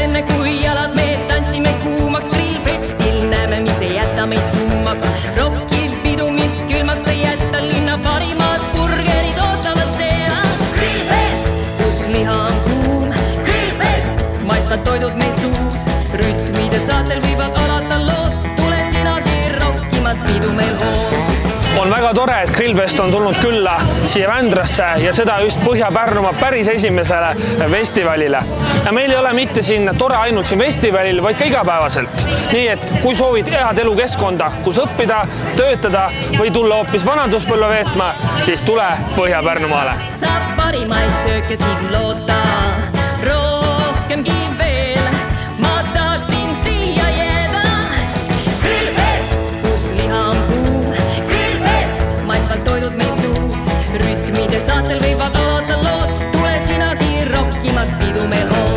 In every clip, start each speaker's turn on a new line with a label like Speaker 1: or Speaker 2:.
Speaker 1: Enne kui jalad meed tantsime kuumaks grillfestil, näeme, mis ei jäta meid kuumaks. Rockil pidu, mis külmaks ei jätta, linna parimad burgerid ootavad seal. Grillfest, kus liha on kuum. Grillfest, maistvad toidud meil suus. Rütmide saatel võivad alata lood, tule sinagi rockimas, pidu meil hoos.
Speaker 2: On väga tore, et Grillfest on tulnud külla siia Vändrasse ja seda just Põhja-Pärnumaa päris esimesele festivalile. Ja meil ei ole mitte siin tore ainult siin festivalil, vaid ka igapäevaselt. Nii et kui soovid head elukeskkonda, kus õppida, töötada või tulla hoopis vanaduspõlve veetma, siis tule Põhja-Pärnumaale.
Speaker 1: Saab parimaid sööke siin loota, rohkemgi veel, ma tahaksin siia jääda. Grillfest, kus liha on kuum. Grillfest, maistvad toidud meil suus. Rütmide saatel võivad alata lood, tule sinagi rockimas, pidu meil hoos.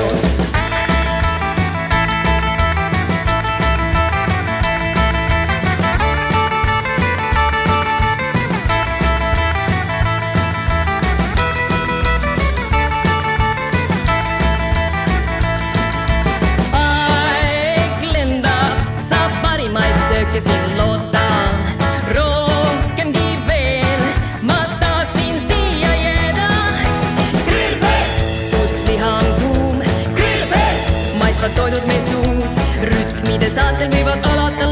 Speaker 1: Sööke siin loota, rohkemgi veel, ma tahaksin siia jääda. Grillfest, kus liha on kuum. Grillfest, maistvad toidud meil suus. Rütmide saatel võivad alata